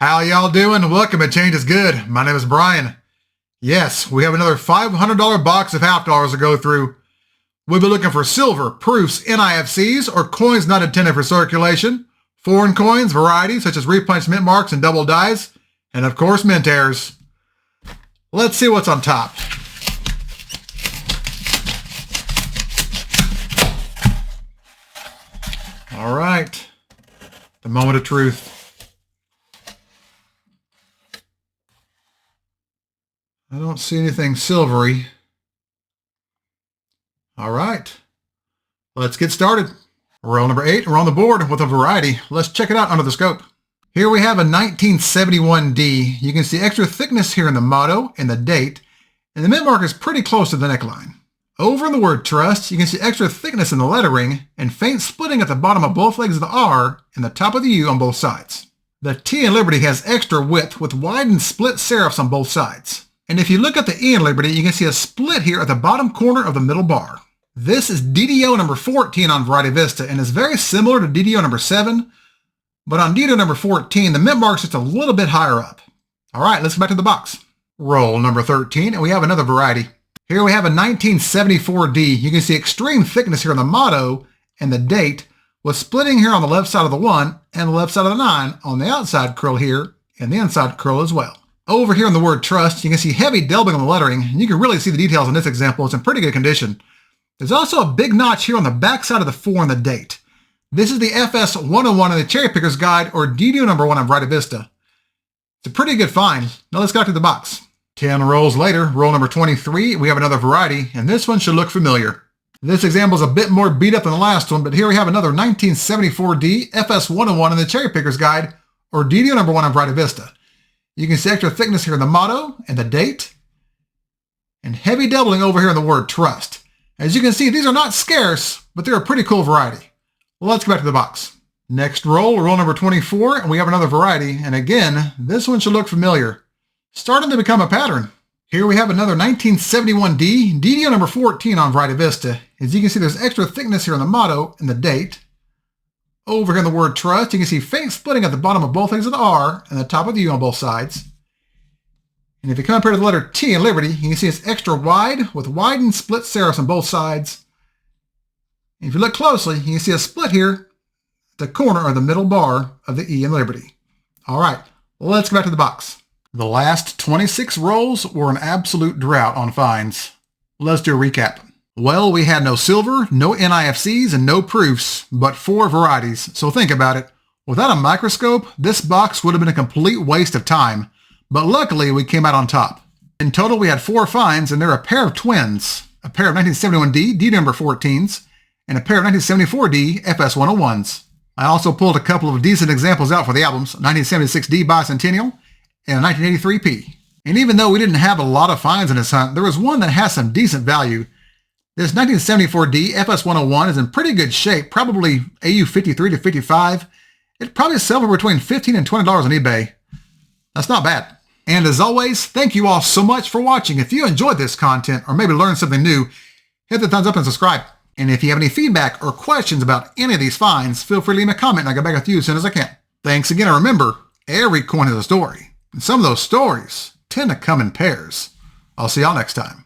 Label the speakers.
Speaker 1: How y'all doing? Welcome to Change is Good. My name is Brian. Yes, we have another $500 box of half dollars to go through. We'll be looking for silver, proofs, NIFCs, or coins not intended for circulation, foreign coins, varieties such as repunched mint marks and double dies, and of course mint errors. Let's see what's on top. All right, the moment of truth. I don't see anything silvery. All right, let's get started. Roll number 8, we're on the board with a variety. Let's check it out under the scope. Here we have a 1971D. You can see extra thickness here in the motto and the date, and the mint mark is pretty close to the neckline. Over in the word trust, you can see extra thickness in the lettering and faint splitting at the bottom of both legs of the R and the top of the U on both sides. The T in Liberty has extra width with widened split serifs on both sides. And if you look at the E in Liberty, you can see a split here at the bottom corner of the middle bar. This is DDO number 14 on Variety Vista and is very similar to DDO number 7, but on DDO number 14, the mint mark's just a little bit higher up. All right, let's go back to the box. Roll number 13, and we have another variety. Here we have a 1974D. You can see extreme thickness here on the motto and the date, with splitting here on the left side of the 1 and the left side of the 9 on the outside curl here and the inside curl as well. Over here in the word trust, you can see heavy delving on the lettering, and you can really see the details in this example. It's in pretty good condition. There's also a big notch here on the back side of the 4 and the date. This is the FS 101 in the Cherry Picker's Guide, or DDO number 1 on Variety Vista. It's a pretty good find. Now let's go to the box. 10 rolls later, roll number 23, we have another variety, and this one should look familiar. This example is a bit more beat up than the last one, but here we have another 1974D FS 101 in the Cherry Picker's Guide, or DDO number 1 on Variety Vista. You can see extra thickness here in the motto and the date, and heavy doubling over here in the word trust. As you can see, these are not scarce, but they're a pretty cool variety. Well, let's go back to the box. Next roll number 24, and we have another variety, and again, this one should look familiar. Starting to become a pattern. Here we have another 1971D, DDO number 14 on Variety Vista. As you can see, there's extra thickness here in the motto and the date. Over here in the word trust, you can see faint splitting at the bottom of both legs of the R and the top of the U on both sides. And if you come up here to the letter T in Liberty, you can see it's extra wide with widened split serifs on both sides. And if you look closely, you can see a split here at the corner or the middle bar of the E in Liberty. All right, let's go back to the box. The last 26 rolls were an absolute drought on finds. Let's do a recap. Well, we had no silver, no NIFCs, and no proofs, but 4 varieties, so think about it. Without a microscope, this box would have been a complete waste of time, but luckily we came out on top. In total, we had 4 finds, and they're a pair of twins, a pair of 1971D, DDO number 14s, and a pair of 1974D, FS 101s. I also pulled a couple of decent examples out for the albums, 1976D Bicentennial and a 1983P. And even though we didn't have a lot of finds in this hunt, there was one that has some decent value. This 1974D FS 101 is in pretty good shape, probably AU 53 to 55. It'd probably sell for between $15 and $20 on eBay. That's not bad. And as always, thank you all so much for watching. If you enjoyed this content or maybe learned something new, hit the thumbs up and subscribe. And if you have any feedback or questions about any of these finds, feel free to leave me a comment and I'll get back with you as soon as I can. Thanks again, and remember, every coin has a story. And some of those stories tend to come in pairs. I'll see y'all next time.